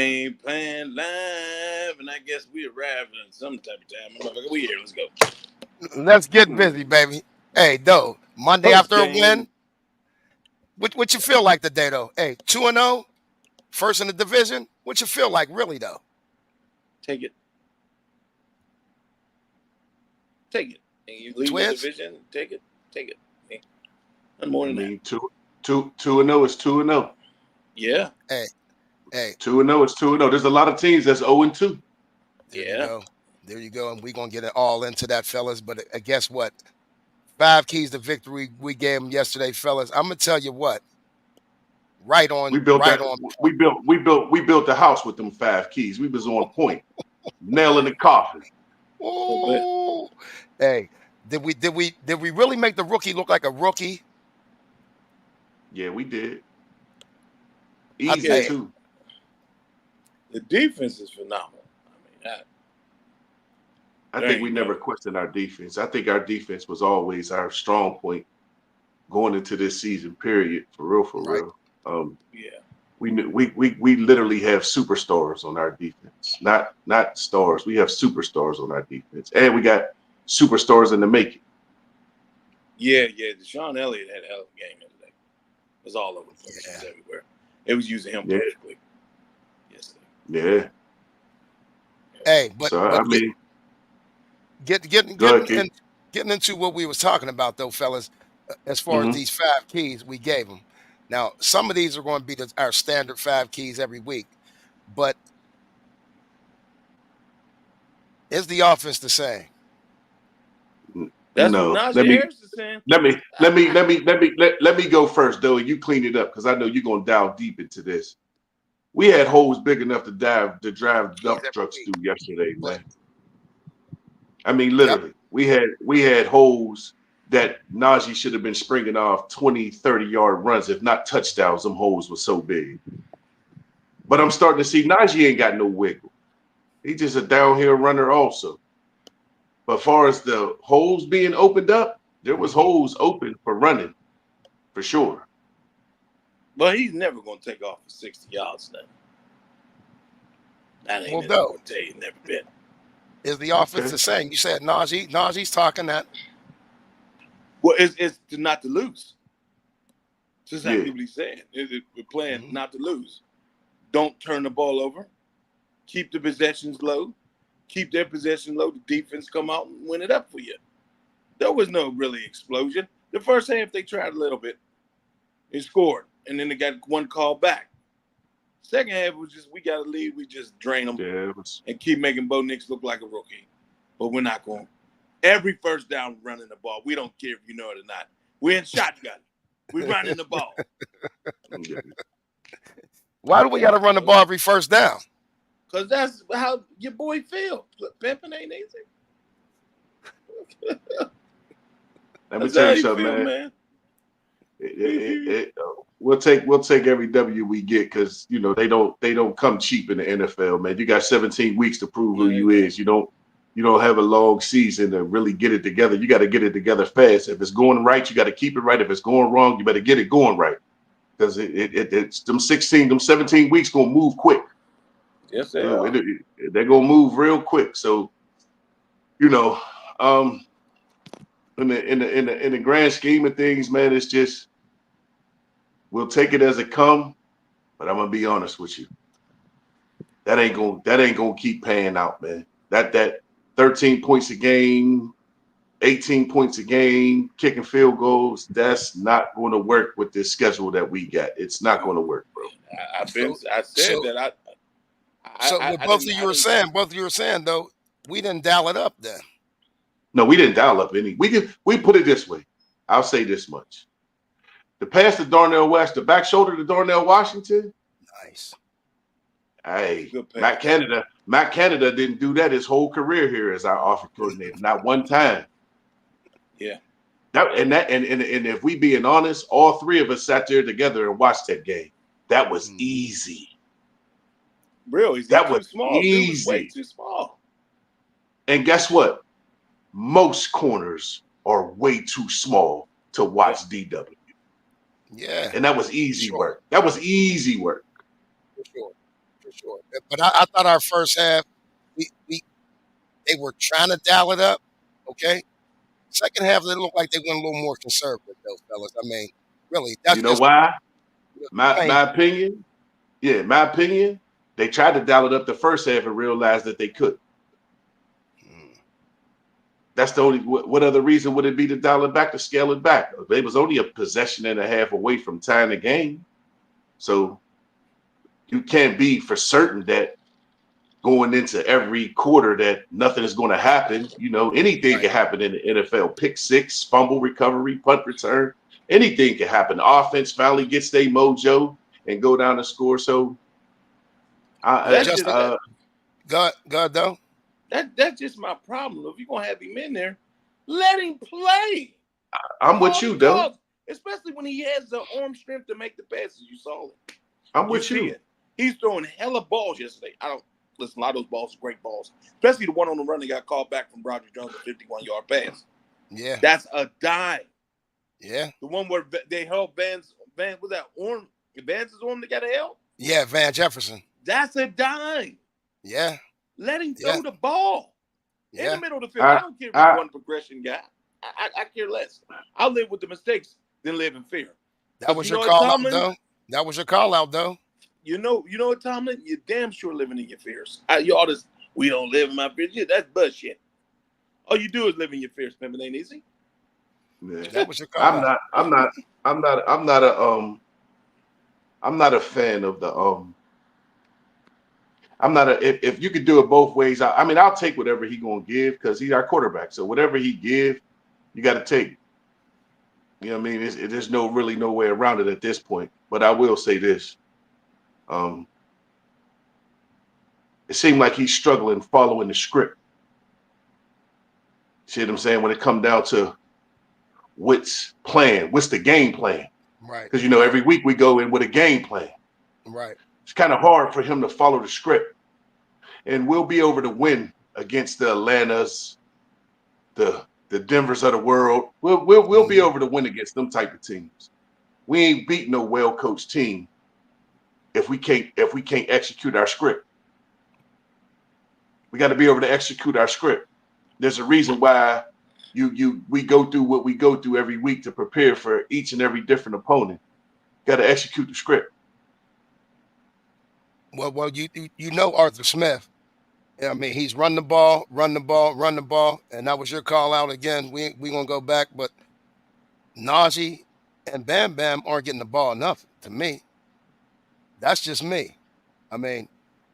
ain't playing live, and I guess we arrived at some type of time. Motherfucker, we here. Let's go. Let's get busy, baby. Hey, though, Monday Post after a game. win, what you feel like today, though? Hey, 2-0, first in the division. What you feel like, really, though? Take it. Take it. And you leave the Twins? division. Take it. Take it. And more I than that. mean, 2-0 is 2-0. Yeah. Hey, 2-0 is 2-0. There's a lot of teams that's 0-2. there Yeah. you go. There you go. And we're going to get it all into that, fellas. But guess what? 5 keys to victory we gave them yesterday, fellas. I'm going to tell you what. Right on. We built Right that. on. We built the house with them 5 keys. We was on point, nail in the coffin. Oh, hey, did we really make the rookie look like a rookie? Yeah, we did. I- Easy hey, too. The defense is phenomenal. I mean, I there think we ain't never no- questioned our defense. I think our defense was always our strong point going into this season. Period. For real. For Right. real. Yeah. We literally have superstars on our defense. Not stars. We have superstars on our defense, and we got superstars in the making. Yeah. Deshaun Elliott had a hell of a game yesterday. It was all over the place. It was everywhere. It was using him Yeah. perfectly. Yesterday. Yeah. Hey, but So I mean, getting go ahead, kid. into what we was talking about, though, fellas, as far as Mhm. these 5 keys we gave them. Now, some of these are going to be our standard 5 keys every week, but is the offense the same? That's what No. Najee Harris is saying. Let me go first though, and you clean it up because I know you're gonna dive deep into this. We had holes big enough to drive dump every trucks week. through yesterday, But man. I mean, yep, literally, we had holes that Najee should have been springing off 20, 30-yard runs, if not touchdowns. Them holes were so big. But I'm starting to see Najee ain't got no wiggle. He just a downhill runner also. But as far as the holes being opened up, there was holes open for running, for sure. But he's never going to take off for 60 yards now. That ain't well, his though, forte. Never been. is the offense Okay. the same? You said Najee's talking that. Well, it's not to lose. It's exactly Yeah. what he's saying. We're playing Mhm. not to lose. Don't turn the ball over. Keep the possessions low. Keep their possession low. The defense come out and win it up for you. There was no really explosion. The first half they tried a little bit. They scored, and then they got one call back. Second half was just we got to lead. We just drain them Yeah, it was. and keep making Bo Nix look like a rookie. But we're not going. Every first down, we're running the ball. We don't care if you know it or not. We're in shotgun. We're running the ball. Yeah. Why do we got to run the ball every first down? Because that's how your boy feel. Pimping ain't easy. Let me That's tell how you you something, feel, man. man. We'll take every W we get because they don't come cheap in the NFL, man. You got 17 weeks to prove who you is. You don't have a long season to really get it together. You got to get it together fast. If it's going right, you got to keep it right. If it's going wrong, you better get it going right because it's them 17 weeks gonna move quick. Yes, they are. They're gonna move real quick. So um, in the grand scheme of things, man, it's just we'll take it as it come. But I'm gonna be honest with you, that ain't gonna keep paying out, man. That 13 points a game, 18 points a game, kicking field goals, that's not going to work with this schedule that we got. It's not going to work, bro. I said So that. what both of you were saying, though, we didn't dial it up then. No, we didn't dial up any. We put it this way. I'll say this much. The pass to Darnell West, the back shoulder to Darnell Washington. Nice. Hey, Good pass. Matt Canada didn't do that his whole career here as our offensive coordinator. Not one time. Yeah. And if we being honest, all 3 of us sat there together and watched that game. That was easy. Real, That was too small. easy. Dude was way too small. And guess what? Most corners are way too small to watch DW. Yeah. And that was easy work. That was easy work. For for sure. But I thought our first half, they were trying to dial it up. Okay. Second half, they looked like they went a little more conservative, though, fellas. I mean, really, that's You know just why? plain. My opinion. Yeah, my opinion. They tried to dial it up the first half and realized that they couldn't. That's the only. What other reason would it be to dial it back, to scale it back? They was only a possession and a half away from tying the game, so you can't be for certain that going into every quarter that nothing is going to happen. You know, anything Right. can happen in the NFL. Pick six, fumble recovery, punt return, anything can happen. The offense finally gets their mojo and go down and score. So, That's Just just that, God, though. that's just my problem. If you're gonna have him in there, let him play. I'm with Call the you, though. calls, especially when he has the arm strength to make the passes. You saw it. I'm You with see you. it. He's throwing hella balls yesterday. I don't listen. A lot of those balls are great balls, especially the one on the run that got called back from Roger Jones, a 51-yard pass. Yeah. That's a dime. Yeah. The one where they held Van was that arm? Vance's arm that got held. Yeah. Van Jefferson. That's a dime. Yeah. Let him Yeah. throw the ball in Yeah. the middle of the field. I don't care if he's one progression guy. I care less. I'll live with the mistakes than live in fear. That was You your know what, call out, Tomlin? though. That was your call out, though. You know what, Tomlin? You're damn sure living in your fears. Y'all just, we don't live in my fears. Yeah, that's bullshit. All you do is live in your fears, man. It ain't easy. Yeah. That was your call out. I'm not a fan of the I'm not a if you could do it both ways. I mean, I'll take whatever he gonna give because he's our quarterback. So whatever he give, you got to take. You know what I mean? There's really no way around it at this point. But I will say this: it seemed like he's struggling following the script. See what I'm saying? When it come down to what's the game plan? Right. Because every week we go in with a game plan. Right. It's kind of hard for him to follow the script. And we'll be over to win against the Atlantas, the Denvers of the world. We'll be over to win against them type of teams. We ain't beat no well-coached team if we can't execute our script. We got to be able to execute our script. There's a reason why we go through what we go through every week to prepare for each and every different opponent. Got to execute the script. Well, you know Arthur Smith. I mean, he's run the ball, and that was your call out again. We gonna go back, but Najee and Bam Bam aren't getting the ball enough to me. That's just me. I mean,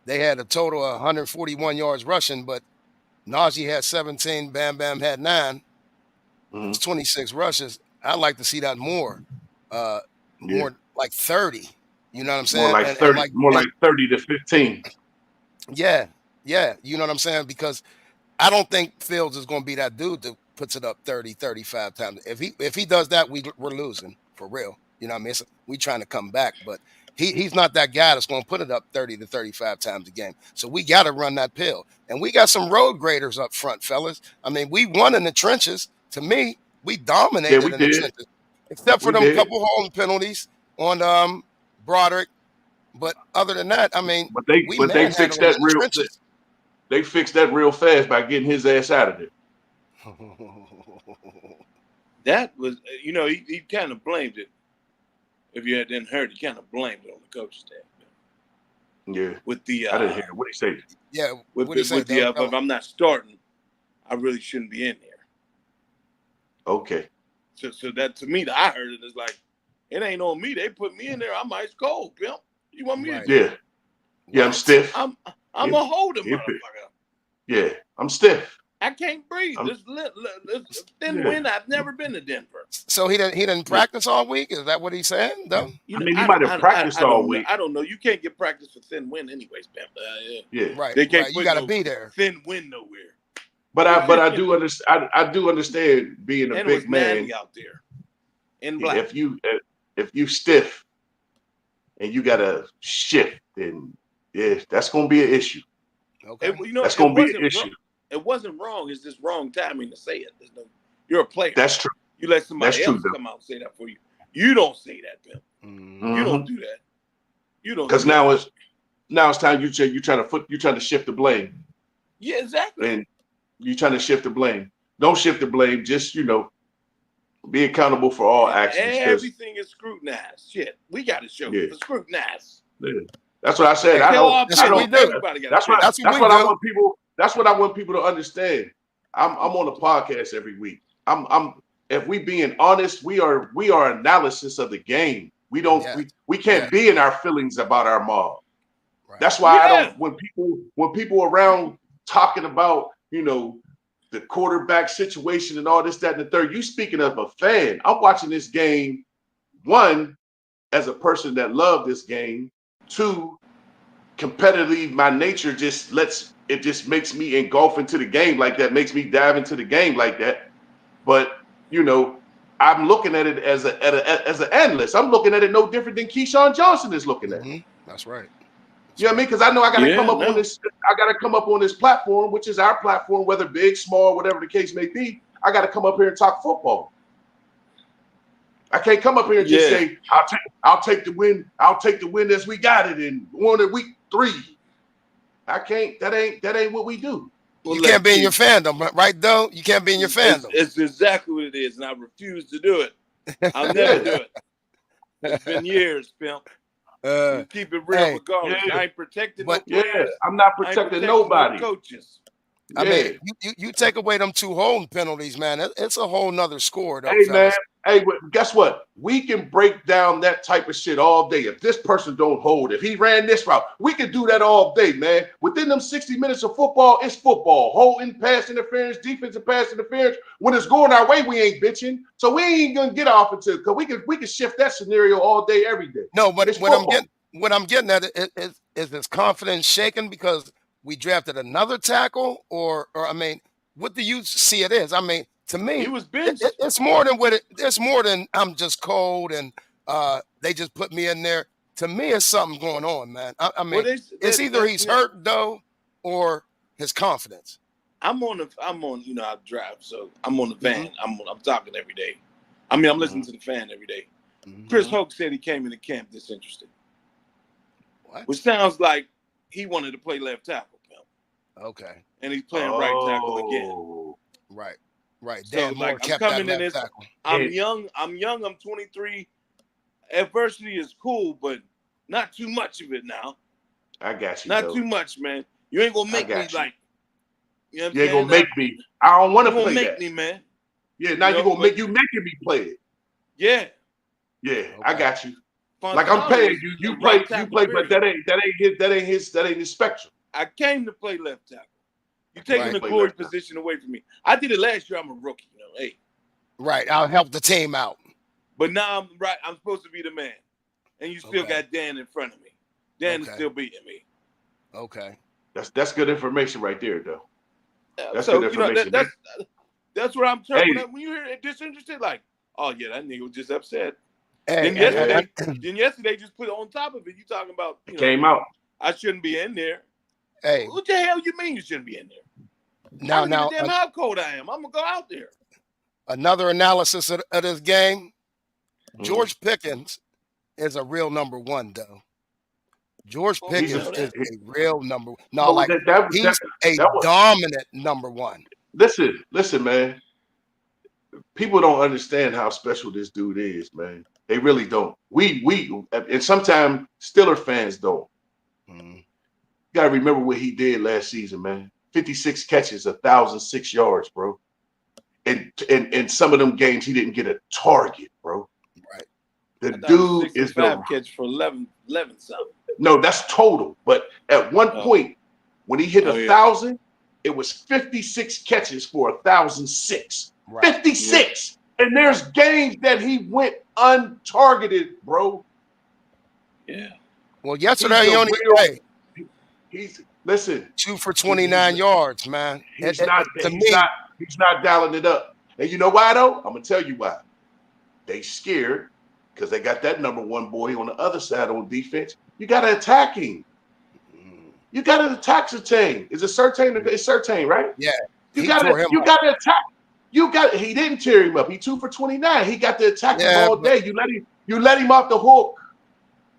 they had a total of 141 yards rushing, but Najee had 17, Bam Bam had 9. It's 26 rushes. I'd like to see that more. More like 30. You know what I'm saying? More like 30, like 30 to 15. Yeah. You know what I'm saying? Because I don't think Fields is going to be that dude that puts it up 30, 35 times. If he does that, we're losing for real. You know what I mean? We trying to come back, but he's not that guy that's going to put it up 30 to 35 times a game. So we got to run that pill. And we got some road graders up front, fellas. I mean, we won in the trenches. To me, we dominated in the trenches. Except for them couple holding penalties on Broderick. But other than that, I mean, they fixed that real. They fixed that real fast by getting his ass out of there. That was, he kind of blamed it. If you hadn't heard, he kind of blamed it on the coaching staff. Yeah. With the I didn't hear what he said. Yeah. With the if I'm not starting, I really shouldn't be in there. Okay. So that to me, I heard it as like, it ain't on me. They put me in there. I'm ice cold, pimp. You want me to do? Yeah, I'm stiff. I'm a holder, motherfucker. Yeah, I'm stiff. I can't breathe. This thin wind. I've never been to Denver. So he didn't practice all week? Is that what he's saying, though? I mean, he might have practiced all week. I don't know. You can't get practice for thin wind anyways, pimp. Yeah. Right. They can't you got to be there. Thin wind nowhere. But I do understand. I do understand being a big man out there in black. If you stiff and you got to shift, then that's gonna be an issue. Okay, that's gonna be an issue. It wasn't wrong. It's just wrong timing to say it. You're a player. That's true. You let somebody else come out and say that for you. You don't say that, Bill. Mm-hmm. You don't do that. You don't. Because now Now it's time you're trying to shift the blame, Yeah, exactly. and you're trying to shift the blame. Don't shift the blame. Just be accountable for all actions. Because Everything is scrutinized. Shit, we got to show yeah, for scrutinized. yeah. That's what I said. Hey, I Tell don't. our that's I what don't. we opinion. do. Everybody got That's what. opinion. That's what That's we what I do. want people. That's what I want people to understand. I'm on a podcast every week. I'm. If we being honest, we are analysis of the game. We don't. Yeah, We yeah, can't be in our feelings about our mob. right. That's why I Yeah. don't. When people around talking about the quarterback situation and all this, that, and the third. You speaking of a fan. I'm watching this game. One, as a person that loved this game. Two, competitively, my nature just makes me engulf into the game like that, makes me dive into the game like that. But I'm looking at it as an analyst. I'm looking at it no different than Keyshawn Johnson is looking at it. That's right. That's You know what I right. mean? Because I know I got to come Yeah, up on no. this. I got to come up on this platform, which is our platform, whether big, small, whatever the case may be. I got to come up here and talk football. I can't come up here and just Yeah. say I'll take the win. I'll take the win as we got it in one in week 3. I can't. That ain't what we do. Well, You let's can't be in see. your fandom, right, though? You can't be in your fandom. It's exactly what it is, and I refuse to do it. I'll Yeah. never do it. It's been years, pimp. You keep it real Hey, regardless. yeah. I ain't protecting But- no players. I'm not I ain't protecting protecting nobody. no coaches. Yeah. I mean, you take away them 2 holding penalties, man. It's a whole nother score, though, Hey man, fellas. guess what? We can break down that type of shit all day. If this person don't hold, if he ran this route, we can do that all day, man. Within them 60 minutes of football, it's football. Holding, pass interference, defensive pass interference. When it's going our way, we ain't bitching. So we ain't gonna get off until because we can shift that scenario all day, every day. No, but It's what football. I'm getting at is his confidence shaken because we drafted another tackle, or I mean, what do you see it is? I mean, to me, He was benched. it's more than what it's more than I'm just cold and they just put me in there. To me, it's something going on, man. I mean, Well, it's either he's hurt though, or his confidence. I'm on. I drive, so I'm on the van. I'm talking every day. I mean, I'm listening to the fan every day. Chris Hoke said he came into camp disinterested. What? Which sounds like he wanted to play left tackle, pimp. Okay. And he's playing right tackle again. Right. Right. So Dan Moore like I'm kept coming that in left this. tackle. I'm young. I'm 23. Adversity is cool, but not too much of it now. I got you. Not too much, man. You ain't gonna make me got you. like. You know what I'm You ain't saying? gonna make me. I don't want to You gonna play make that. me, man. Yeah, now You you're know, gonna make you making me play it. Yeah. Yeah, I Okay. got you. Fontana Like I'm paying was you. a You right play, tackle, but that ain't his spectrum. I came to play left tackle. You're taking Right. the Play glory left tackle. position away from me. I did it last year. I'm a rookie, Hey, Right. I'll help the team out. but now I'm right. I'm supposed to be the man, and you still Okay. got Dan in front of me. Dan is Okay. still beating me. Okay. That's good information right there, though. That's So good information. that's where I'm turning. Hey. When you hear it disinterested, like, oh yeah, that nigga was just upset. Hey, Then yesterday, just put on top of it. You talking about Came out. I shouldn't be in there. hey. What the hell you mean you shouldn't be in there? I Now, don't give a damn how cold I am. I'm gonna go out there. another analysis of this game. George Pickens is a real number 1, though. George Pickens is a real number. No, like he's a dominant number 1. Listen, man. People don't understand how special this dude is, man. They really don't. We and sometimes Steeler fans don't. You gotta remember what he did last season, man. 56 catches, 1,006 yards, bro. And in some of them games, he didn't get a target, bro. Right. The dude is the catch for 11 something. No, that's total. But at one point, when he hit 1,000, it was 56 catches for 1,006. Right. 56. Yeah. And there's games that he went untargeted, bro. Yeah. Well, yesterday he only he's listen 2 for 29 yards, man. He's not dialing it up. And you know why though? I'm gonna tell you why. They scared because they got that number 1 boy on the other side on defense. You gotta attack him. You gotta attack Surtain. Is it Surtain? It's Surtain, right? Yeah. You gotta attack. He didn't tear him up. He 2 for 29. He got to attack him all day. You let him off the hook.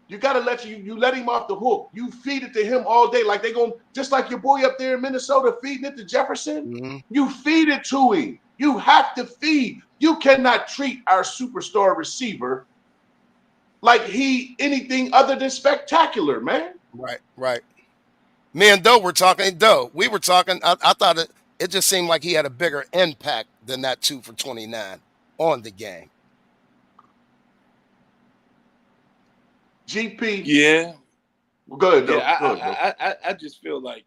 You gotta you let him off the hook. You feed it to him all day, like they going just like your boy up there in Minnesota feeding it to Jefferson. Mm-hmm. You feed it to him. You have to feed. You cannot treat our superstar receiver like he anything other than spectacular, man. Right. Me and Doe were talking. We were talking. I thought it just seemed like he had a bigger impact than that 2 for 29 on the game. GP. Yeah. Well, go ahead, though. Yeah, Go ahead, bro. I just feel like,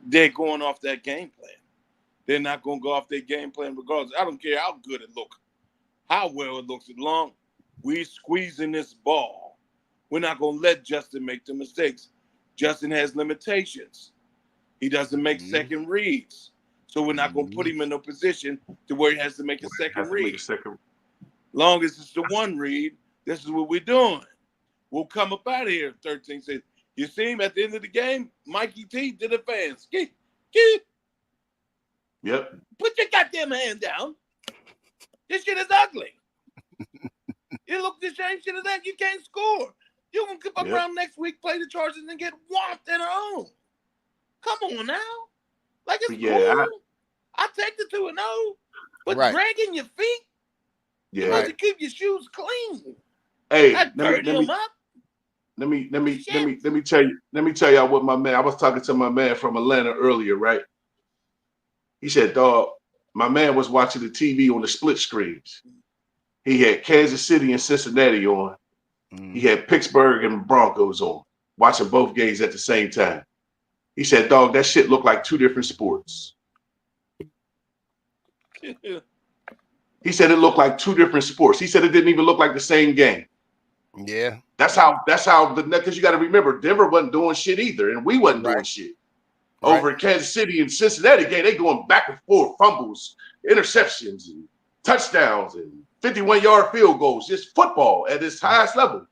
they're going off that game plan. They're not going to go off their game plan regardless. I don't care how good it looks, how well it looks. As long we squeezing this ball, we're not going to let Justin make the mistakes. Justin has limitations. He doesn't make second reads. So we're not going to put him in a position to where he has to make a second read. Long as it's the one read, this is what we're doing. We'll come up out of here. 13 says, you see him at the end of the game? Mikey T did a fans. Yep. Put your goddamn hand down. This shit is ugly. It looks the same shit as that. You can't score. You can come around next week, play the Chargers, and get whomped at home. Come on now. Like, it's cool. I take the 2-0. But dragging your feet, you have to keep your shoes clean. Hey, let me tell y'all what my man. I was talking to my man from Atlanta earlier, right? He said, dog, my man was watching the TV on the split screens. He had Kansas City and Cincinnati on. He had Pittsburgh and Broncos on, watching both games at the same time. He said, dog, that shit looked like 2 different sports. He said it looked like 2 different sports. He said it didn't even look like the same game. Yeah. That's how because you got to remember, Denver wasn't doing shit either, and we wasn't doing shit. Over in Kansas City and Cincinnati game, they going back and forth, fumbles, interceptions, and touchdowns, and 51-yard field goals. Just football at its highest level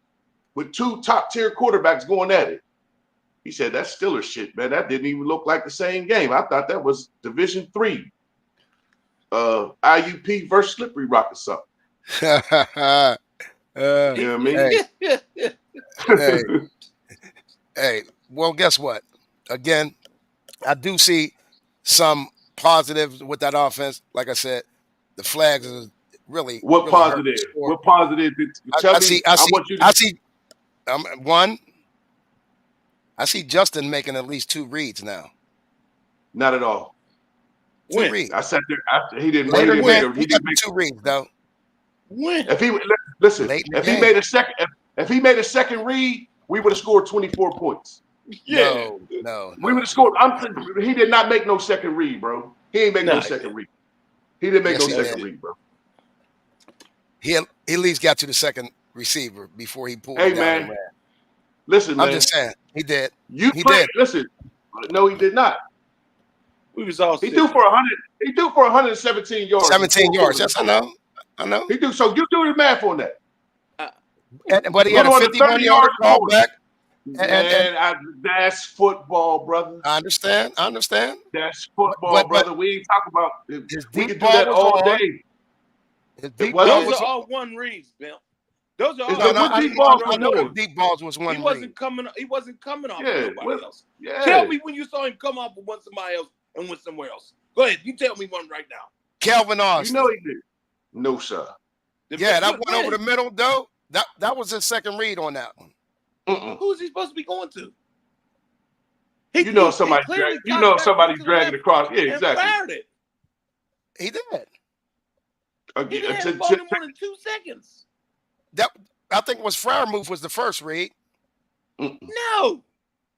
with 2 top-tier quarterbacks going at it. He said, that's Steelers shit, man. That didn't even look like the same game. I thought that was Division III. IUP versus Slippery Rock or something. You know what I mean? Hey, well, guess what? Again, I do see some positives with that offense. Like I said, the flags is really positive? What positive? One. I see Justin making at least 2 reads now. Not at all. 2 reads. I sat there after he didn't. He didn't make 2 reads though. When? If he made a second read, we would have scored 24 points. Yeah. No. We would have scored. He did not make no second read, bro. He ain't make no second read. He didn't make no second read, bro. He at least got to the second receiver before he pulled. Hey, man. Listen, man. I'm just saying. He did. He did. Listen. No, he did not. We was all He threw for 100. He threw for 117 yards. 17 yards. Yes, I know. He do. So you do the math on that. But he had a 51-yard call back. That's football, brother. I understand. That's football, brother. We ain't talking about. We can do that all day. Those are all one reads, Bill. Those are all deep balls was one. He wasn't coming off with nobody else. Yeah. Tell me when you saw him come off with one somebody else and went somewhere else. Go ahead. You tell me one right now. Calvin Austin. You know he did. No, sir. Yeah, that went over the middle, though. That was his second read on that one. Who's he supposed to be going to? Somebody dragged it across. Yeah, exactly. It. He did. He didn't more than 2 seconds. That I think was Freiermuth was the first read. No.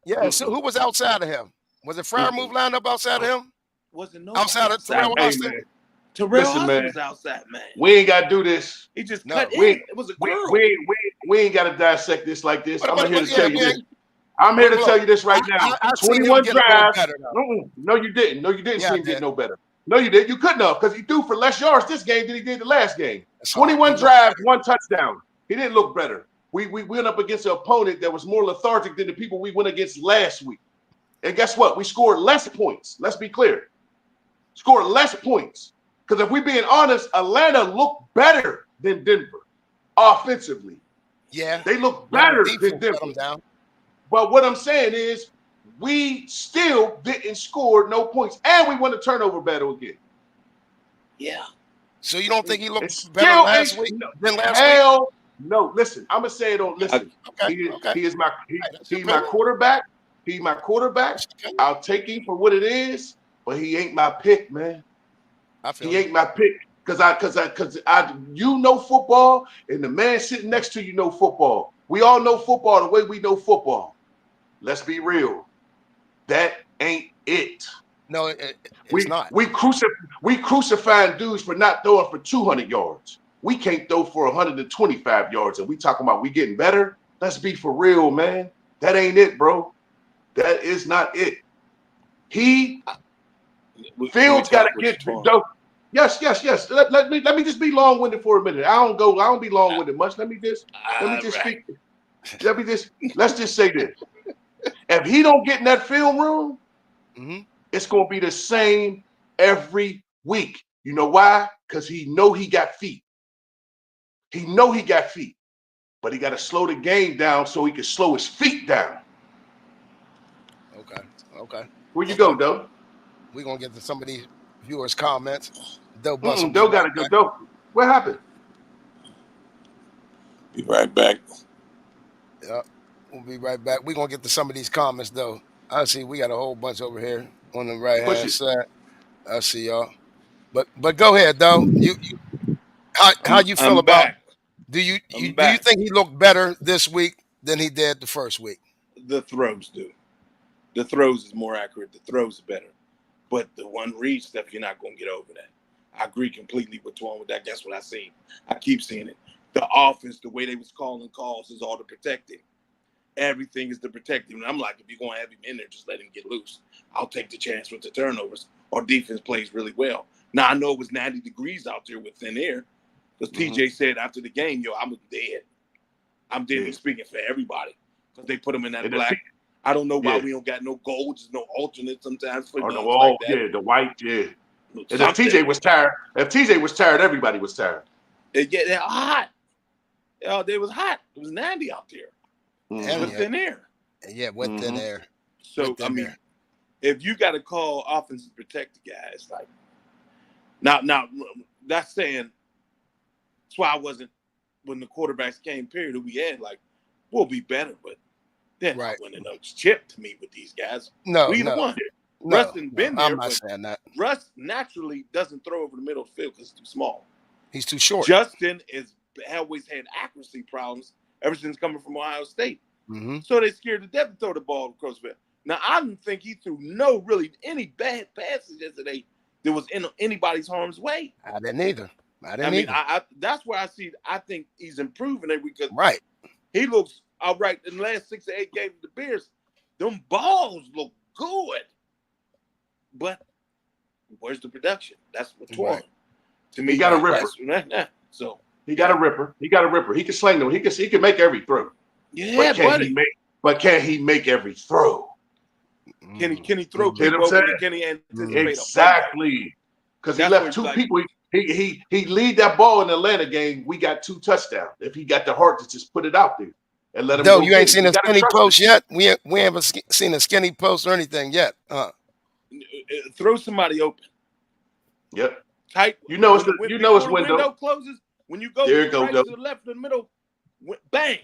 Yeah. So who was outside of him? Was it Freiermuth lined up outside of him? Wasn't no outside of Terrell Austin? Terrell Austin was outside, man. We ain't got to do this. He just cut in. It was a curl. We ain't got to dissect this like this. I'm here to tell you this. I'm here to tell you this right now. 21 drives. No, you didn't. No, you didn't see him get no better. No, you didn't. You couldn't have because he threw for less yards this game than he did the last game. 21 drives, 1 touchdown. He didn't look better. We went up against an opponent that was more lethargic than the people we went against last week. And guess what? We scored less points. Let's be clear. Scored less points. Because if we're being honest, Atlanta looked better than Denver. offensively. Yeah. They look But our better defense than shut Denver. them down. But what I'm saying is, we still didn't score no points, and we won the turnover battle again. Yeah. So you don't think he It looked better still last ain't week no, than last week? hell no. Listen, I'm gonna say it on. Listen, Okay. Okay. he is my Hey, that's your he's my opinion. quarterback. He's my quarterback. That's your opinion. I'll take him for what it is, but he ain't my pick, man. I feel He you. ain't my pick because you know football, and the man sitting next to you know football. We all know football the way we know football. Let's be real. That ain't it. No, it's not. We crucifying dudes for not throwing for 200 yards. We can't throw for 125 yards, and we talking about we getting better. Let's be for real, man. That ain't it, bro. That is not it. Fields got to get dope. Yes. Let me just be long-winded for a minute. I don't be long-winded much. Let me just Right. speak. Let's just say this. If he don't get in that film room, Mm-hmm. it's gonna be the same every week. You know why? Because he know he got feet. He know he got feet, but he got to slow the game down so he can slow his feet down. Okay. Where you go, Doe? We're gonna get to some of these viewers' comments. Doe Bus will be Doe right gotta go. back. Doe, what happened? Be right back. Yeah, we'll be right back. We're gonna get to some of these comments though. I see we got a whole bunch over here on the right Push hand it. side. I see y'all. But go ahead though. You how you feel I'm about back. do you I'm do you back. think he looked better this week than he did the first week? The throws do. The throws is more accurate. The throws are better. But the one read stuff, you're not gonna get over that. I agree completely with Twan with that. That's what I see. I keep seeing it. The offense, the way they was calling calls is all to protect him. Everything is to protect him. And I'm like, if you're gonna have him in there, just let him get loose. I'll take the chance with the turnovers. Our defense plays really well. Now I know it was 90 degrees out there with thin air. Because TJ said after the game, yo, I'm dead. I'm dead. Yeah. He's speaking for everybody. Because they put him in that And black. I don't know why yeah. we don't got no golds, no alternates sometimes for Or the names like wall, that. yeah, the white, yeah. And if Something. TJ was tired, everybody was tired. Yeah, they're hot. They was hot. It was 90 out there And with thin air. yeah, with thin air. So, With thin air. if you got to call offense to protect the guys, like, now, that's saying, that's why I wasn't, when the quarterbacks came, period, who we had, like, we'll be better, but they're not winning no chip to me with these guys. No, We either one. No, Russ has been there, I'm not but saying that. Russ naturally doesn't throw over the middle of the field because he's too small. He's too short. Justin has always had accuracy problems ever since coming from Ohio State. So they scared to death to throw the ball across the field. Now, I didn't think he threw any bad passes yesterday that was in anybody's harm's way. I didn't either. That's where I think he's improving it because right. He looks all right in the last 6 or 8 games of the Bears. Them balls look good. But where's the production? That's what's wrong. To me, he got a ripper. So he got a ripper. He got a ripper. He can sling them. He can make every throw. Yeah, but can he make every throw? Can he throw people open? Can he anticipate exactly? Because he left two people. He lead that ball in the Atlanta game. We got 2 touchdowns. If he got the heart to just put it out there and let him go. You ain't seen a skinny post yet. We haven't seen a skinny post or anything yet. Throw somebody open. Yep. Tight. It's window. Window closes. When you go to the right, to the left, in the middle, bang.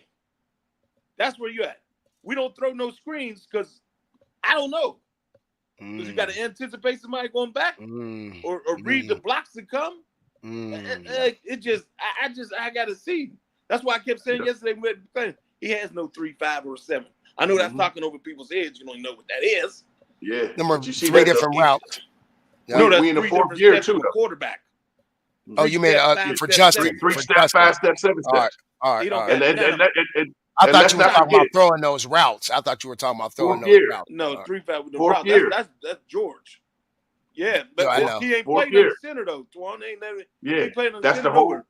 That's where you at. We don't throw no screens because I don't know. Because you got to anticipate somebody going back or read the blocks that come. I got to see. That's why I kept saying yesterday, he has no 3, 5, or 7. I know that's talking over people's heads. You don't know what that is. Yeah. Number 3 different routes. No, that's we in the 4th year too. Quarterback. Oh, you mean for Justin? 3 step, 5 step, 7 steps. All right. I thought you were talking about throwing those routes. I thought you were talking about throwing those routes. No, 3, 5 with the routes. That's George. Yeah, but he ain't played on the center though. Twan ain't never. He played on the center.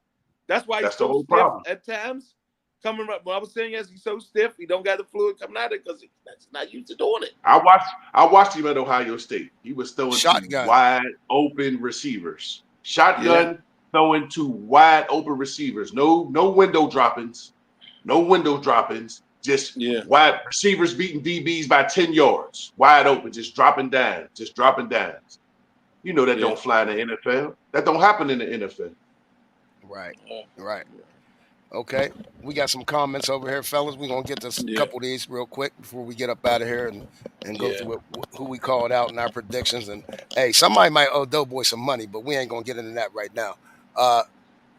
That's why he's so stiff at times. Coming up, I was saying he's so stiff. He don't got the fluid coming out of it because he's not used to doing it. I watched him at Ohio State. He was throwing wide open receivers. Shotgun, throwing to wide open receivers. No window droppings. No window droppings. Just wide receivers beating DBs by 10 yards. Wide open, just dropping down. You know that don't fly in the NFL. That don't happen in the NFL. Right. Okay. We got some comments over here, fellas. We're going to get to a couple of these real quick before we get up out of here and go through who we called out in our predictions. And, hey, somebody might owe Doughboy some money, but we ain't going to get into that right now.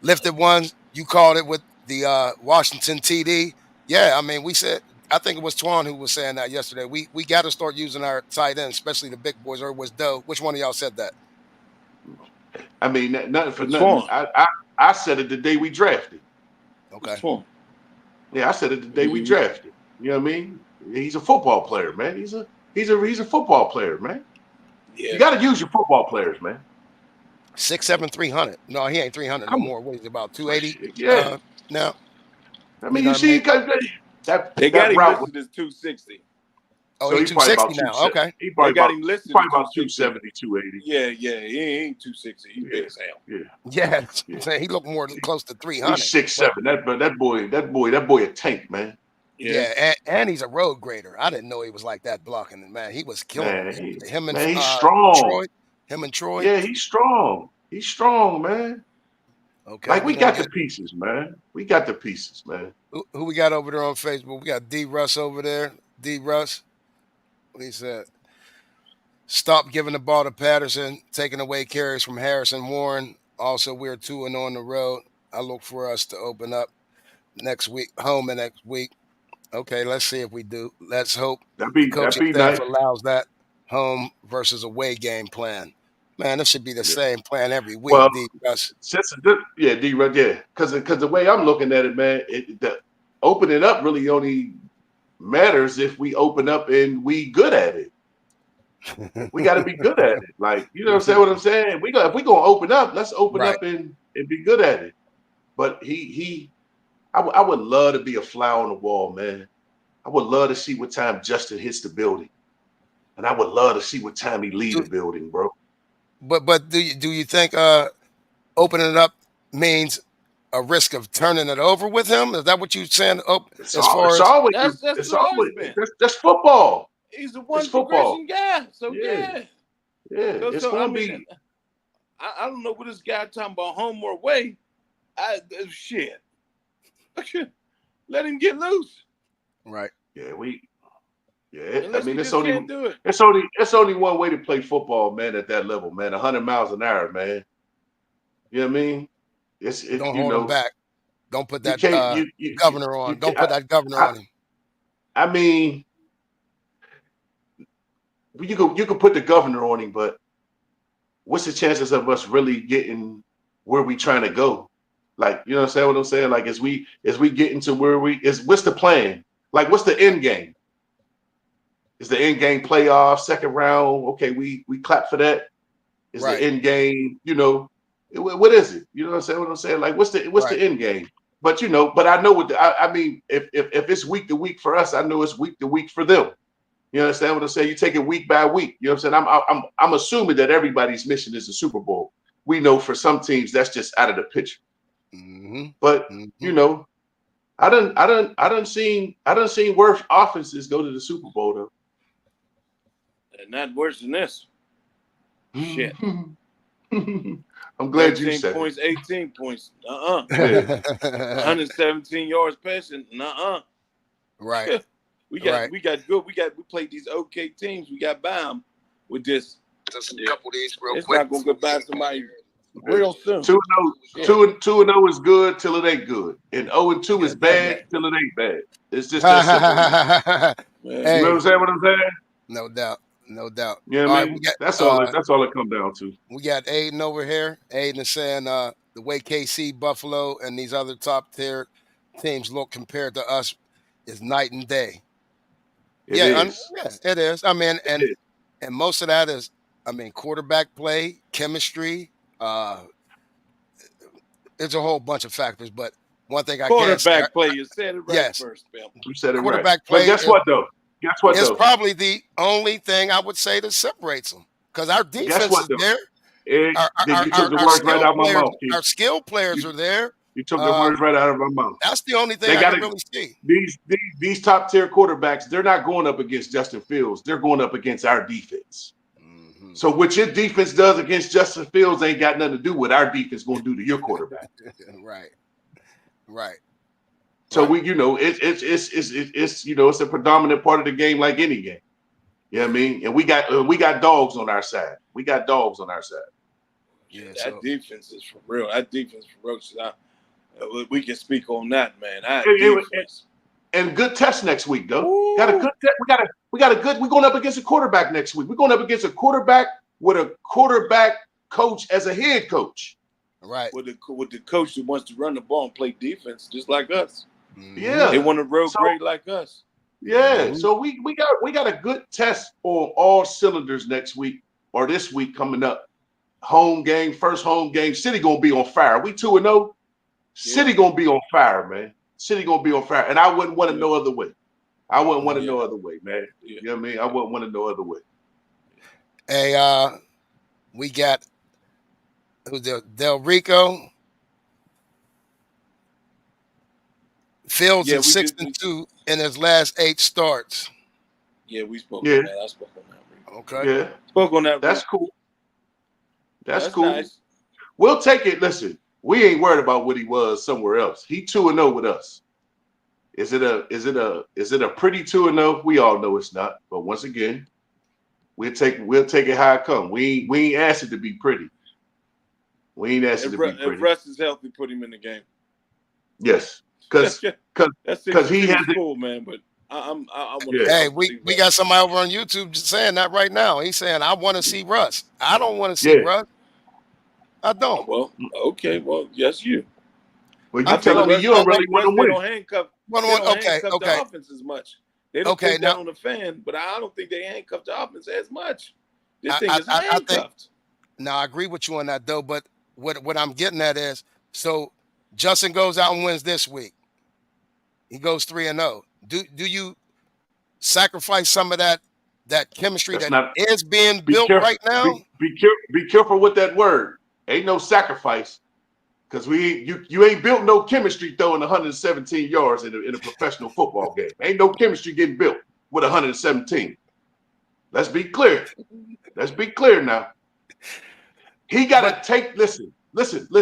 Lifted ones, you called it with the Washington TD. Yeah, I mean, I think it was Twan who was saying that yesterday. We got to start using our tight end, especially the big boys, or it was Doe. Which one of y'all said that? I mean, nothing for nothing. I said it the day we drafted. Okay. Yeah, I said it the day we drafted. You know what I mean? He's a football player, man. He's a football player, man. Yeah. You got to use your football players, man. 6'7", 300. No, he ain't 300 no more. What is he, about 280? Yeah. Now, I mean, you see, they got him listed as 260. Oh, so he's 260 now. Okay. He probably got him listed probably about 270, 280. Yeah. He ain't 260. He's big as hell. Yeah. He looked more close to 300. He's 6'7". That boy a tank, man. Yeah, and he's a road grader. I didn't know he was like that blocking, man. He was killing him. He's strong. Troy. Yeah, he's strong. He's strong, man. Okay. Like we got the pieces, man. Who we got over there on Facebook? We got D Russ over there. D Russ. What he said? Stop giving the ball to Patterson, taking away carries from Harrison Warren. Also, we're 2-0 on the road. I look for us to open up next week. Okay, let's see if we do. Let's hope the coaching staff allows that home versus away game plan. Man, this should be the same plan every week. Well, D-Russ. D-Russ, because the way I'm looking at it, man, the opening up really only matters if we open up and we good at it. We got to be good at it. Like, you know what I'm saying? If we gonna open up, let's open up and be good at it. But I would love to be a fly on the wall, man. I would love to see what time Justin hits the building, and I would love to see what time he leaves the building, bro. But do you think opening it up means a risk of turning it over with him? Is that what you're saying? That's football. He's a one progression guy. So yeah. It's gonna be. I don't know what this guy talking about, home or away. Shit. Let him get loose. Right. Yeah, I mean, it's only one way to play football, man. At that level, man, 100 miles an hour, man. You know what I mean? Don't hold him back. Don't put that governor on. Don't put that governor on him. I mean, you can put the governor on him, but what's the chances of us really getting where we trying to go? Like, you know what I'm saying? Like, as we get into where what's the plan? Like, what's the end game? Is the end game playoff, second round? Okay, we clap for that. Is the end game, what is it? You know what I'm saying? Like, what's the end game? But I know I mean, if it's week to week for us, I know it's week to week for them. You understand what I'm saying? You take it week by week. You know what I'm saying? I'm assuming that everybody's mission is the Super Bowl. We know for some teams that's just out of the picture. Mm-hmm. But I done seen worse offenses go to the Super Bowl though. And not worse than this. Shit. I'm glad you said 18 points. 117 yards passing. Right. We played these okay teams. We got by them with this. Just a couple of these real quick. It's not gonna go by somebody real soon. 2-0 is good till it ain't good, and 0-2 is bad till it ain't bad. It's just that simple. Hey, you know what I'm saying? No doubt. Yeah, all man. Right, that's all it comes down to. We got Aiden over here. Aiden is saying the way KC, Buffalo, and these other top tier teams look compared to us is night and day. It is. I mean, and most of that is, quarterback play, chemistry. It's a whole bunch of factors, but one thing I can say, quarterback play. You said it right first, Bill. You said it quarterback right. play. But guess what though? It's probably the only thing I would say that separates them, because our defense is there. Then you took the words right out of my mouth, Keith. Our skill players are there. You took the words right out of my mouth. That's the only thing I can really see. These top tier quarterbacks, they're not going up against Justin Fields. They're going up against our defense. Mm-hmm. So what your defense does against Justin Fields ain't got nothing to do with our defense going to do to your quarterback. Right. So we, it's a predominant part of the game, like any game. You know what I mean? And we got dogs on our side. Yeah. That defense is for real. That defense is ferocious. We can speak on that, man. And good test next week, though. Got a good test. We're going up against a quarterback next week. We're going up against a quarterback with a quarterback coach as a head coach. Right. With the coach that wants to run the ball and play defense, just like us. Yeah. They want to road grade like us. Yeah. Mm-hmm. So we got a good test on all cylinders next week or this week coming up. First home game. City gonna be on fire. We 2-0. City gonna be on fire, man. City gonna be on fire, and I wouldn't want it no other way. I wouldn't want it no other way, man. You know what I mean? I wouldn't want it no other way. Hey, we got Del Rico. Fields is 6-2 in his last 8 starts. Yeah, we spoke on that. I spoke on that. Okay. Yeah. Spoke on that. That's cool. That's cool. Nice. We'll take it. Listen, we ain't worried about what he was somewhere else. He 2-0 with us. Is it a pretty 2-0? We all know it's not. But once again, we'll take it how it come. We ain't asked it to be pretty. We ain't asked it to be pretty. If Russ is healthy, put him in the game. Yes, because he has cool, man. But I want to. Hey, we got somebody over on YouTube saying that right now. He's saying, "I want to see Russ. I don't want to see Russ. I don't." Well, okay. Well, yes, you. Well, you telling me you don't really want to win. Handcuff the offense as much. They don't put that on the fan, but I don't think they handcuff the offense as much. This thing is handcuffed. I agree with you on that, though. But what I'm getting at is, so Justin goes out and wins this week. He goes 3-0. Do you sacrifice some of that chemistry is being built right now? Be careful with that word. Ain't no sacrifice, because you ain't built no chemistry throwing 117 yards in a professional football game. Ain't no chemistry getting built with 117. Let's be clear. Let's be clear now. He got to take. Listen.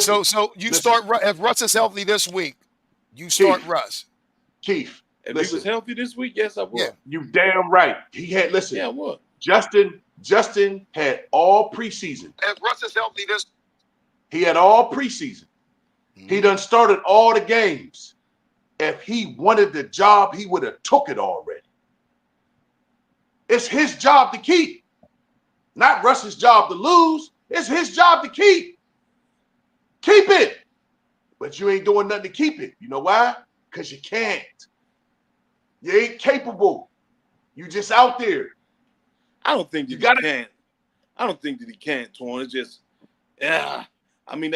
So you start if Russ is healthy this week. You start Russ. Keith. If he was healthy this week, yes, I would. Yeah. You damn right. He had Yeah, what? Justin had all preseason. If Russ is healthy he had all preseason. Mm-hmm. He done started all the games. If he wanted the job, he would have took it already. It's his job to keep. Not Russ's job to lose. It's his job to keep. Keep it. But you ain't doing nothing to keep it. You know why? Because you can't. You ain't capable. You just out there. I don't think that he can. I don't think that he can, Torn. It's just, I mean,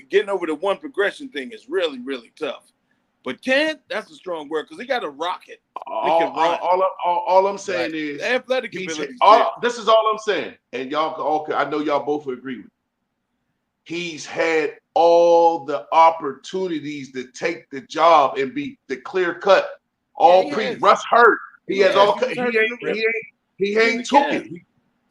getting over the one progression thing is really, really tough. But that's a strong word, because he got a rocket. All I'm saying is, the athletic ability. This is all I'm saying, and y'all, I know y'all both would agree with me. He's had all the opportunities to take the job and be the clear cut. Russ hurt. He has all. He ain't took it.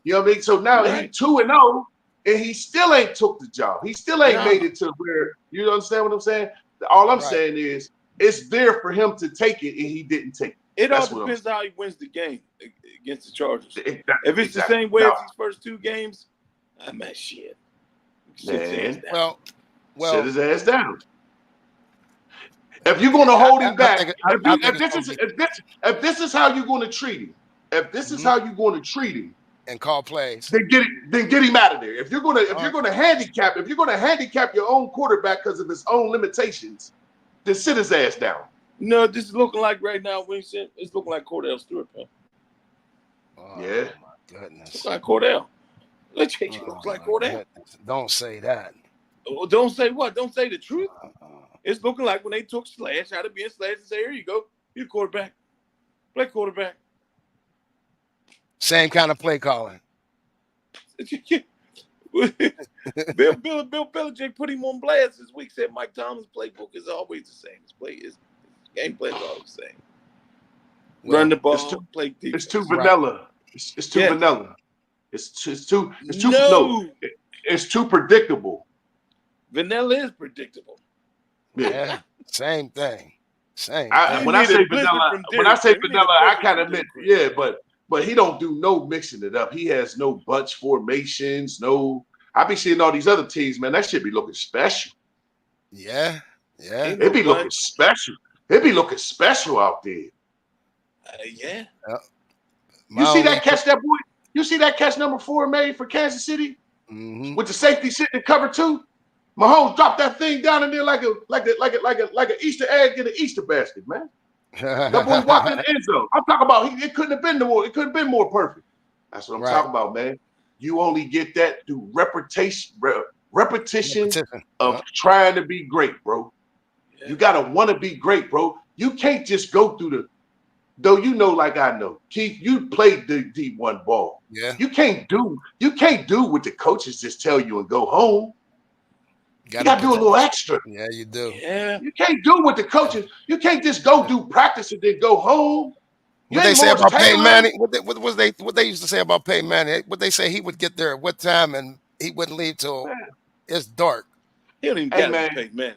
You know what I mean? So now he's 2-0, and he still ain't took the job. He still ain't made it to where, you understand what I'm saying? All I'm saying is, it's there for him to take it, and he didn't take it. It all depends how he wins the game against the Chargers. If it's the same way as these first 2 games, I'm at shit. Man. Well, sit his ass down. If you're going to hold him back, if this is how you're going to treat him, and call plays, then get him out of there. If you're going to handicap your own quarterback because of his own limitations, then sit his ass down. No, this is looking like right now, Winston. It's looking like Cordell Stewart, man. Oh, yeah. My goodness. It's like Cordell. Let's change it. Looks like Cordell. Goodness. Don't say that. Don't say what? Don't say the truth. It's looking like when they took Slash out of being Slash and say, here you go. You're quarterback. Play quarterback. Same kind of play calling. Bill Belichick put him on blast this week. Said Mike Tomlin's playbook is always the same. His game plan is always the same. Run the ball, play defense. It's too vanilla. It's too vanilla. It's too it's too predictable. Vanilla is predictable. Yeah, same thing. When I say vanilla, I kind of meant but he don't do no mixing it up. He has no bunch formations. No, I be seeing all these other teams, man. That shit be looking special. Yeah. It be looking special. It be looking special out there. Yeah. You see that catch, that boy? You see that catch number 4 made for Kansas City with the safety sitting in cover 2? Mahomes dropped that thing down in there like an Easter egg in an Easter basket, man. That boy walked in the end zone. I'm talking about it couldn't have been more. It couldn't have been more perfect. That's what I'm talking about, man. You only get that through repetition of trying to be great, bro. Yeah. You gotta want to be great, bro. You can't just go through though you know, like I know, Keith, you played the D1 ball. Yeah. You can't do what the coaches just tell you and go home. You gotta do a little extra. Yeah, you do. Yeah. You can't do what the coaches. You can't just go do practice and then go home. What they say about Peyton Manning? What they used to say about Peyton Manning? What they say he would get there at what time and he wouldn't leave till it's dark. He don't even get Peyton Manning.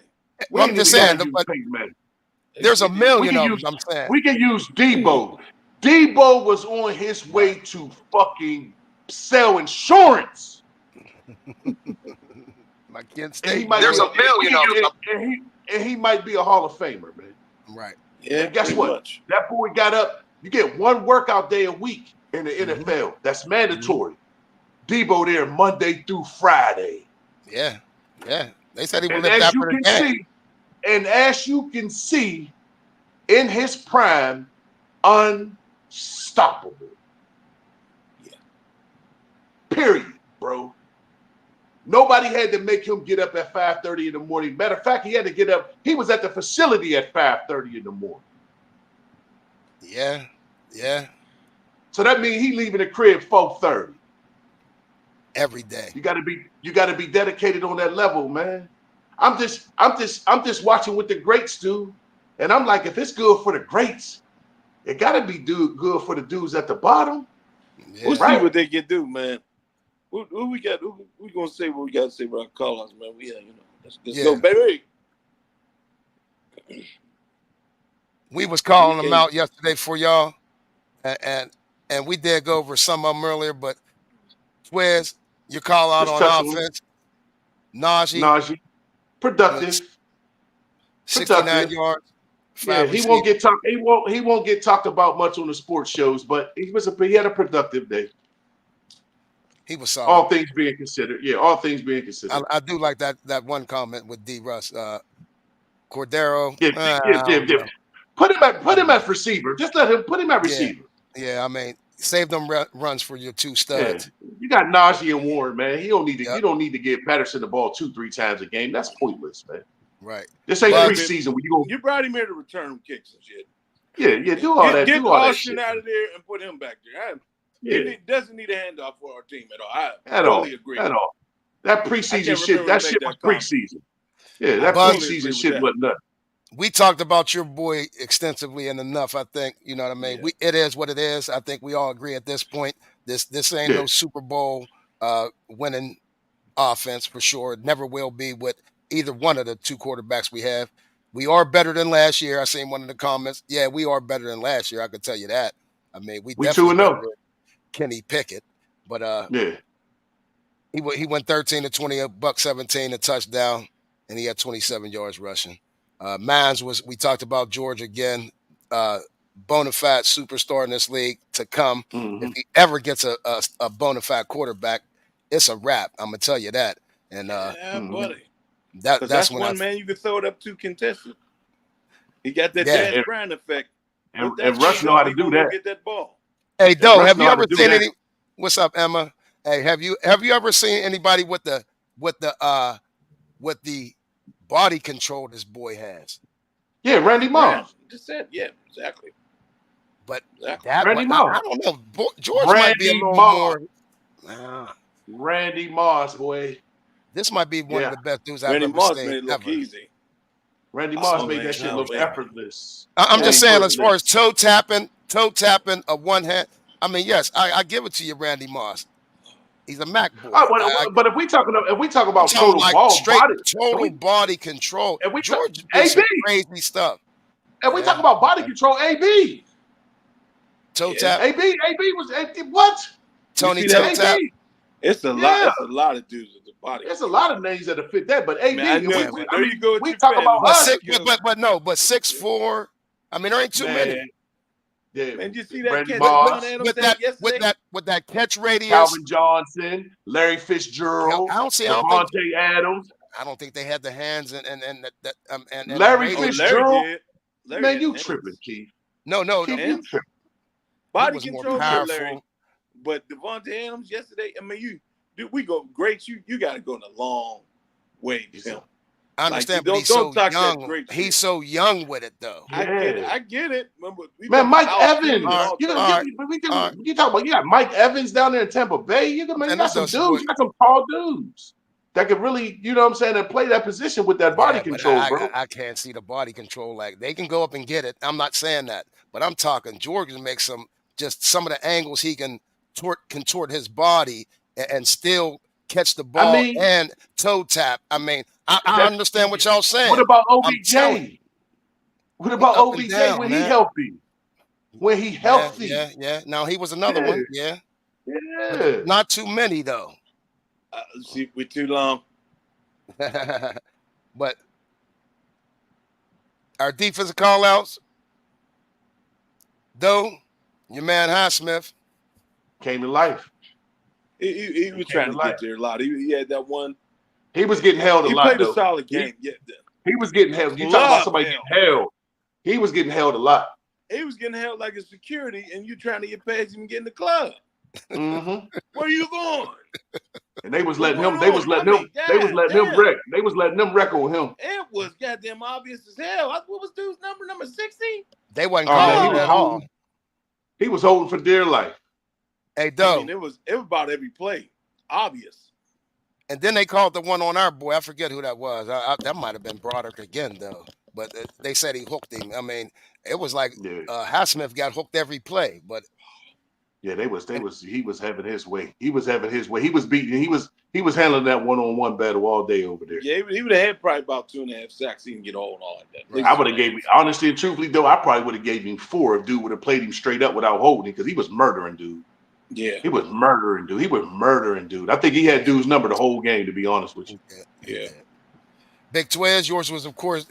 I'm just saying, there's a million of them. I'm saying we can use Debo. Debo was on his way to fucking sell insurance. My kids say there's a million of them, and he might be a Hall of Famer, man. Right. Yeah. And guess what? That boy got up. You get one workout day a week in the NFL. That's mandatory. Debo there Monday through Friday. Yeah. They said he would live after the game. And as you can see, in his prime, unstoppable. Yeah. Period, bro. Nobody had to make him get up at 5:30 in the morning. Matter of fact, he had to get up. He was at the facility at 5:30 in the morning. Yeah. So that means he leaving the crib 4:30 every day. You gotta be dedicated on that level, man. I'm just watching what the greats do, and I'm like, if it's good for the greats, it gotta be good for the dudes at the bottom. Yeah. We'll see what they can do, man. Who we got? Who we gonna say what we got to say about call-outs, man? Let's go, baby. We was calling them out yesterday for y'all, and we did go over some of them earlier. But Swez, your call out on offense, Najee, productive, 69 yards. Yeah, he won't get talked about much on the sports shows, but he had a productive day. He was solid. All things being considered. Yeah, all things being considered. I do like that one comment with D. Russ. Cordero. Yeah. Put him at receiver. Just put him at receiver. Yeah, I mean, save them runs for your two studs. Yeah. You got Najee and Warren, man. You don't need to give Patterson the ball 2-3 times a game. That's pointless, man. Right. This ain't preseason when you brought him here to return kicks and shit. Yeah, do all that. Get do all Austin that shit, out of there and put him back there. It doesn't need a handoff for our team at all. I totally agree. At all. That preseason shit, that shit was preseason. Yeah, that preseason shit wasn't nothing. We talked about your boy extensively and enough, I think. You know what I mean? Yeah. It is what it is. I think we all agree at this point. This ain't no Super Bowl winning offense for sure. It never will be with either one of the two quarterbacks we have. We are better than last year. I seen one of the comments. Yeah, we are better than last year. I can tell you that. I mean, we definitely 2-0. Kenny Pickett, but he went 13 to 20, $117 a touchdown, and he had 27 yards rushing. Mines we talked about George again, bona fide superstar in this league to come. Mm-hmm. If he ever gets a bona fide quarterback, it's a wrap. I'm gonna tell you that. And buddy, that's when one man you could throw it up to contested. He got that Dan Brown effect, and Russ know how to do that. Get that ball. Hey, Doe, have you ever seen any? What's up, Emma? Hey, have you ever seen anybody with the body control this boy has? Yeah, Randy Moss. Just said, yeah, exactly. But Randy Moss. I don't know. George might be a little more. Randy Moss, boy. This might be one of the best dudes I've Randy ever Moss seen made it look ever. easy. Randy I Moss saw made him that shit look wait. effortless. I'm just saying, as far as Effortless. toe tapping of one hand. I mean, yes, I give it to you, Randy Moss. He's a Mac boy. But if we talk I'm about talking total like ball straight body, total body control. and we talk George did AB, some crazy stuff. and we talk about body control, AB. Toe tap. AB was what? Tony You see toe that? tap. It's a lot. It's a lot of dudes with the body. There's a lot of names that have fit that, but AB. Man, I know. I mean, you go with we your talk friend, about us. But 6'4". I mean, there ain't too many. Yeah, man, you see that Randy catch Moss, with that catch radius. Calvin Johnson, Larry Fitzgerald, Devontae Adams. I don't think they had the hands and Larry Fitzgerald. Larry man, you tripping, Keith? No, Keith, you tripping. Body was control, more powerful. Larry. But Devontae Adams yesterday. I mean, we go great. You got to go in a long way with him. I understand, but he's so young. He's so young with it, though. Yeah. I get it. Remember, man, Mike Evans. You talk about, you got Mike Evans down there in Tampa Bay. You got some dudes. You got some tall dudes that could really, you know what I'm saying, and play that position with that body control, bro. I can't see the body control. Like, they can go up and get it. I'm not saying that, but I'm talking George can make some of the angles he can contort his body and still catch the ball and toe tap. I mean, I understand what y'all saying. What about OBJ? What about OBJ when he healthy? When he healthy? Yeah. Now he was another one. Yeah. But not too many though. See, we're too long. But our defensive call-outs, though, your man Highsmith came to life. He was trying to get there a lot. He had that one. He was getting held a lot. He played a solid game. He was getting held. You talk about somebody getting held. He was getting held a lot. He was getting held like a security, and you trying to get past him and get in the club. Mm-hmm. Where are you going? And they was letting him. They was letting him wreck. They was letting them wreck on him. It was goddamn obvious as hell. What was dude's number 60? They wasn't calling it at all. He was holding for dear life. Hey, Doe. I mean, it was about every play. Obvious. And then they called the one on our boy. I forget who that was. That might have been Broderick again, though. But they said he hooked him. I mean, it was like Highsmith got hooked every play. But yeah, he was having his way. He was having his way. He was beating. He was handling that one-on-one battle all day over there. Yeah, he would have had probably about 2.5 sacks. He can get all like that. Right. I would have gave him, honestly and truthfully, though, I probably would have gave him 4 if dude would have played him straight up without holding, because he was murdering dude. Yeah. He was murdering dude. I think he had dude's number the whole game, to be honest with you. Yeah. Big Twiz, yours was, of course,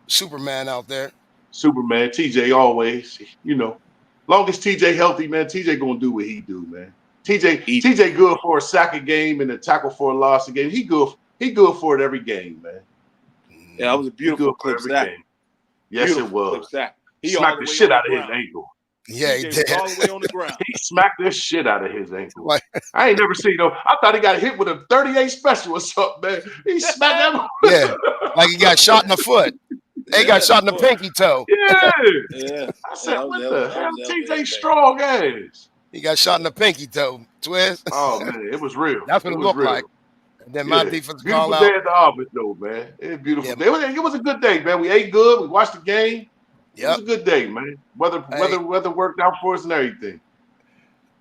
Superman out there. Superman, TJ always, long as TJ healthy, man, TJ gonna do what he do, man. TJ good for a sack a game and a tackle for a loss a game. He good for it every game, man. Yeah, that was a beautiful clip sack. Yes, it was. He smacked the shit out of his ankle. Yeah, he did. All the way on the ground. He smacked the shit out of his ankle. I ain't never seen I thought he got hit with a 38 special or something, man. He smacked that. Yeah, like he got shot in the foot. He got shot in the pinky toe. Yeah. I said, what the hell? TJ strong ass. He got shot in the pinky toe. Twiz. Oh man, it was real. That's what it looked like. And then my defense call out. Beautiful day at the office, though, man. It was a beautiful day. It was a good day, man. We ate good. We watched the game. It was a good day, man. Weather worked out for us and everything.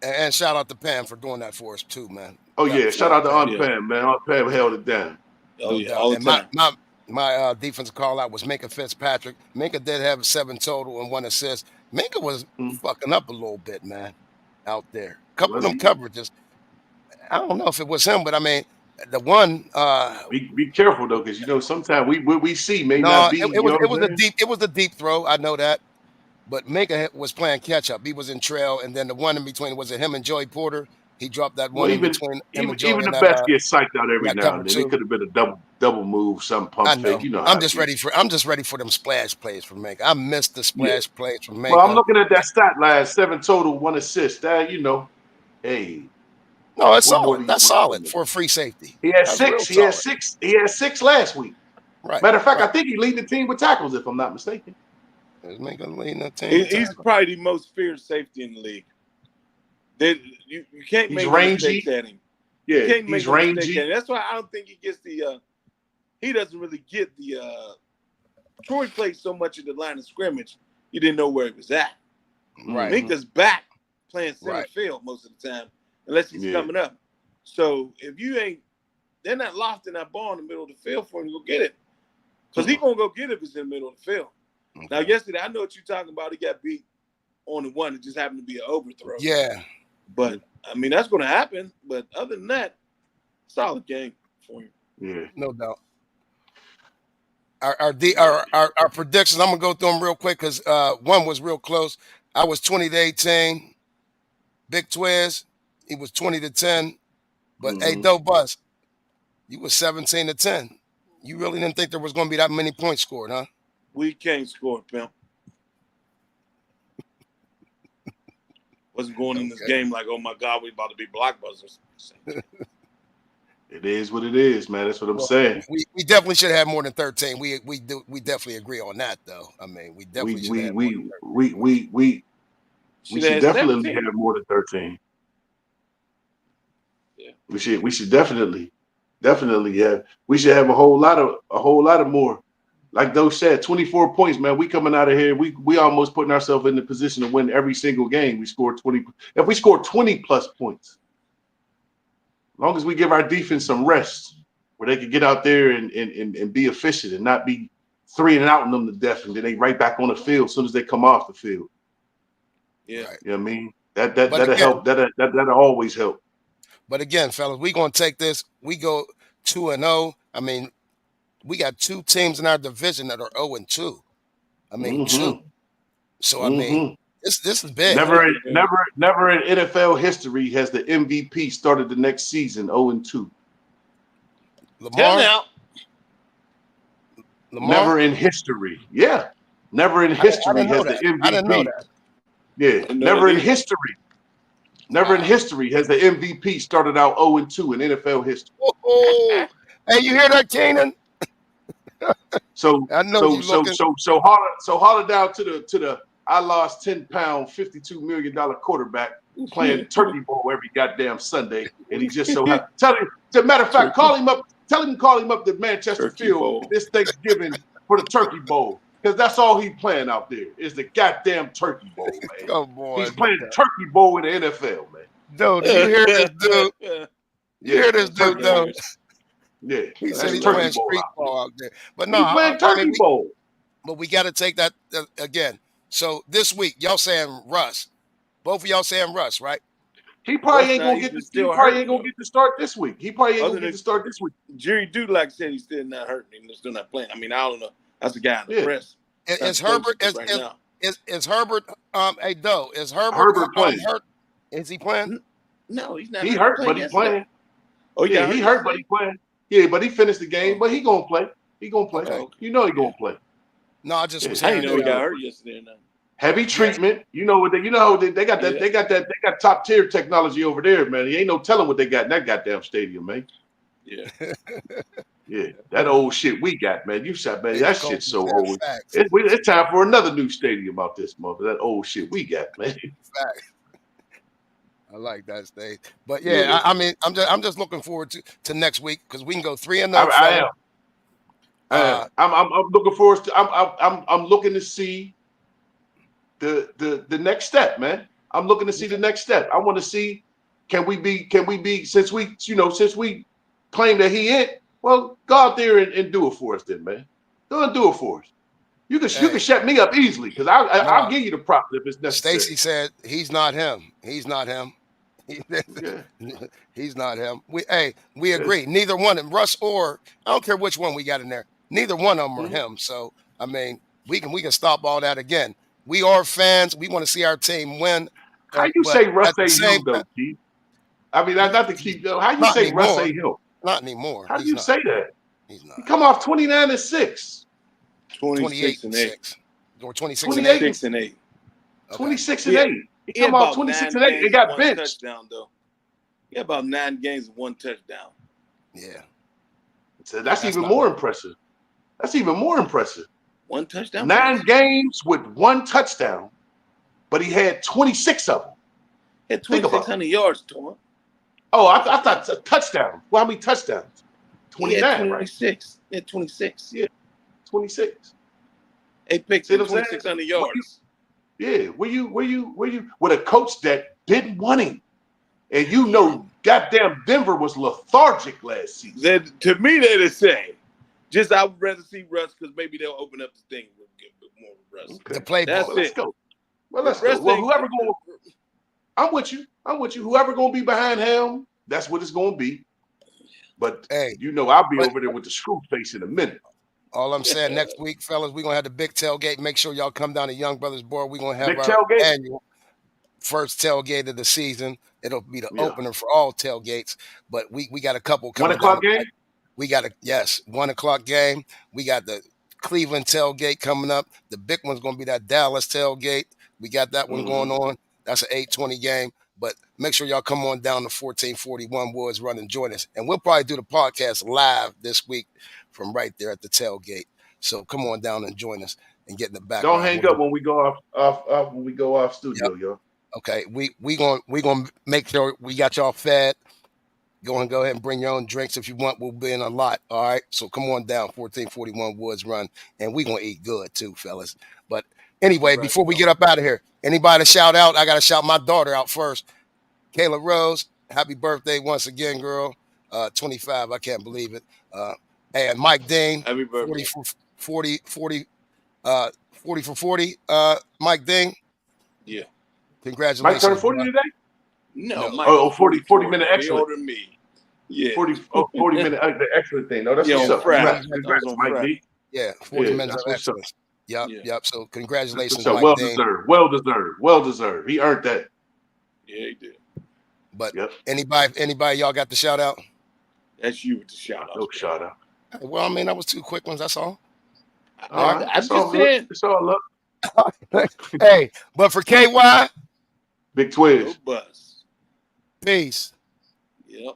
And shout out to Pam for doing that for us too, man. Oh yeah, shout out to Aunt Pam, man. Aunt Pam held it down. Oh yeah, all the time. My defensive call out was Minka Fitzpatrick. Minka did have 7 total and 1 assist. Minka was fucking up a little bit, man, out there. A couple of them coverages. I don't know if it was him, but I mean, the one. Be careful though, because sometimes we see may not be. It was a deep throw. I know that, but Minka was playing catch up. He was in trail, and then the one in between was it him and Joey Porter. He dropped that one in between. Even the best get psyched out every now and then. It could have been a double move, some pump fake. I'm just ready for them splash plays from Minka. I missed the splash plays from Minka. Well, I'm looking at that stat line: 7 total, 1 assist. Hey. No, it's solid. That's solid for a free safety. He had 6. He had 6. He had 6 last week. Right. Matter of fact, I think he lead the team with tackles, if I'm not mistaken. He's probably the most feared safety in the league. You can't make rangy. mistakes at him. You Yeah, can't he's make no mistake. rangy. That's why I don't think he gets the. He doesn't really get the. Troy played so much of the line of scrimmage, you didn't know where he was at. Right. Minka's back playing center Right. field most of the time, unless he's coming up. So if you ain't, they're not lofting that ball in the middle of the field for him to go get it. Because he's going to go get it if it's in the middle of the field. Okay. Now, yesterday, I know what you're talking about. He got beat on the one. It just happened to be an overthrow. Yeah. But, I mean, that's going to happen. But other than that, solid game for him. Yeah. No doubt. Our predictions, I'm going to go through them real quick because one was real close. I was 20-18. Big Twiz, he was 20-10. But, hey, Doe Bus, you was 17-10. You really didn't think there was going to be that many points scored, huh? We can't score, pimp. Wasn't going in this game like, oh, my God, we about to be blockbusters. It is what it is, man. That's what I'm saying. We definitely should have more than 13. We definitely agree on that, though. I mean, we definitely should have more than 13. We should definitely have more than 13. Yeah. We should definitely have. We should have a whole lot of more. Like those said, 24 points, man. We coming out of here. We almost putting ourselves in the position to win every single game. We scored 20. If we score 20 plus points, as long as we give our defense some rest, where they can get out there and be efficient and not be 3 and outing them to death, and then they right back on the field as soon as they come off the field. Yeah, right. You know what I mean? That'll help. That'll always help. But again, fellas, we're gonna take this. We go 2-0. I mean, we got 2 teams in our division that are 0-2. I mean, 2. So I mean, this is big. Never in NFL history has the MVP started the next season 0-2. Lamar. Never in history. Yeah. Never in history has the MVP. I didn't know that. Yeah. Never in history. Never in history has the MVP started out 0-2 in NFL history. Oh, hey, you hear that, Kanan? So I know so holler down to the I lost 10-pound, $52 million quarterback playing turkey bowl every goddamn Sunday, and he just so happy. Tell him, as a matter of fact, call him up to Manchester Turkey Field bowl. this Thanksgiving for the turkey bowl. Because that's all he's playing out there is the goddamn turkey bowl, man. Come on, he's playing turkey bowl in the NFL, man. Dude, do you hear this dude? You hear this dude, though? Yeah, he said he's playing street ball out there. But no, he's playing turkey bowl. But we got to take that again. So this week, y'all saying Russ. Both of y'all saying Russ, right? He probably ain't gonna get to start this week. He probably ain't gonna get to start this week. Jerry Dudlak said he's still not hurt and he's still not playing. I mean, I don't know. That's the guy in the press. Is Herbert is Herbert hey Doe, is Herbert playing? Hurt? Is he playing? No, he's not. He hurt, but he's playing. Oh yeah, he hurt, but he's playing. Yeah, but he finished the game, but he gonna play. He gonna play. Okay. You know he gonna play. No, I just was I didn't know he got hurt yesterday. Heavy treatment. You know what they got that they got top tier technology over there, man. He ain't no telling what they got in that goddamn stadium, man. Yeah. Yeah, that old shit we got, man. You said, man, that shit's so old. It's time for another new stadium out this mother. That old shit we got, man. I like that stage, but yeah, I mean, I'm just looking forward to next week because we can go 3-0. I am. I'm looking forward to. I'm looking to see the next step, man. I'm looking to see the next step. I want to see can we be since we claim that he ain't. Well, go out there and do it for us, then, man. Go and do it for us. You can shut me up easily because I'll give you the props if it's necessary. Stacy said he's not him. He's not him. He's not him. We agree. Neither one of them, Russ or I don't care which one we got in there. Neither one of them are him. So I mean, we can stop all that again. We are fans. We want to see our team win. How you say Russ ain't him though, Keith? I mean, not to keep. How you say anymore. Russ ain't him? Not anymore. How do you say that? He's not. He come off 29-6. 28-6. Or 26 and 8. 26 and 8. He come off 26 and 8. They got benched. Touchdown though. He had about 9 games and 1 touchdown. Yeah. So that's even more impressive. That's even more impressive. 1 touchdown. 9 games with 1 touchdown, but he had 26 of them. He had 2,600 yards to him. Oh, I thought touchdown. Well, how many touchdowns? He had 29, right? 26. He had 26. Yeah, 26. 8 picks See and what I'm saying? 2,600 yards. Yeah, were you with a coach that didn't want him, and you know, goddamn Denver was lethargic last season. Then to me, they're the same. Just I would rather see Russ because maybe they'll open up the thing with more Russ. Okay. The playbook. That's Well, let's it. go. Well, let's The go. rest Well, ain't- whoever going, I'm with you. I'm with you. Whoever gonna be behind him, that's what it's gonna be. But Hey, you know, I'll be but- over there with the screw face in a minute. all I'm saying, next week, fellas, we're gonna have the big tailgate. Make sure y'all come down to Young Brothers Board. We're gonna have Big our tailgate? annual first tailgate of the season. It'll be the Yeah. opener for all tailgates. But we got a couple 1 coming o'clock down. game. We got 1 o'clock game. We got the Cleveland tailgate coming up. The big one's gonna be that Dallas tailgate. We got that one going on. That's an 8:20 game. But make sure y'all come on down to 1441 Woods Run and join us. And we'll probably do the podcast live this week from right there at the tailgate. So come on down and join us and get in the background. Don't hang up when we go off when we go off studio, yo. Okay, we gonna make sure we got y'all fed. Go ahead and bring your own drinks if you want. We'll be in a lot. All right. So come on down, 1441 Woods Run, and we gonna eat good too, fellas. But anyway, before we get up out of here, anybody to shout out? I gotta shout my daughter out first. Kayla Rose, happy birthday once again, girl. 25, I can't believe it. And Mike Dean, Happy birthday. 40 for 40. Mike Dean. Yeah. Congratulations. Mike turned 40 today? No, No. Mike. Oh, 40 minute He excellent. older than me. Yeah. 40 minute the excellent thing. No, that's Yeah, what's on up. Friday. Congrats, That was on Mike Friday. D. Yeah, 40 Yeah, minutes that's of what's up. excellence. Yep, Yeah. yep. So congratulations, So Mike well Dean. deserved. Well deserved. Well deserved. He earned that. Yeah, he did. But Yep. anybody y'all got the shout out? That's you with the shout out. No shout out. Well, I mean, that was 2 quick ones. That's all. All right. I'm It's all just good. saying. It's all love. Hey, but for KY, Big No Twiz. bus. peace. Yep.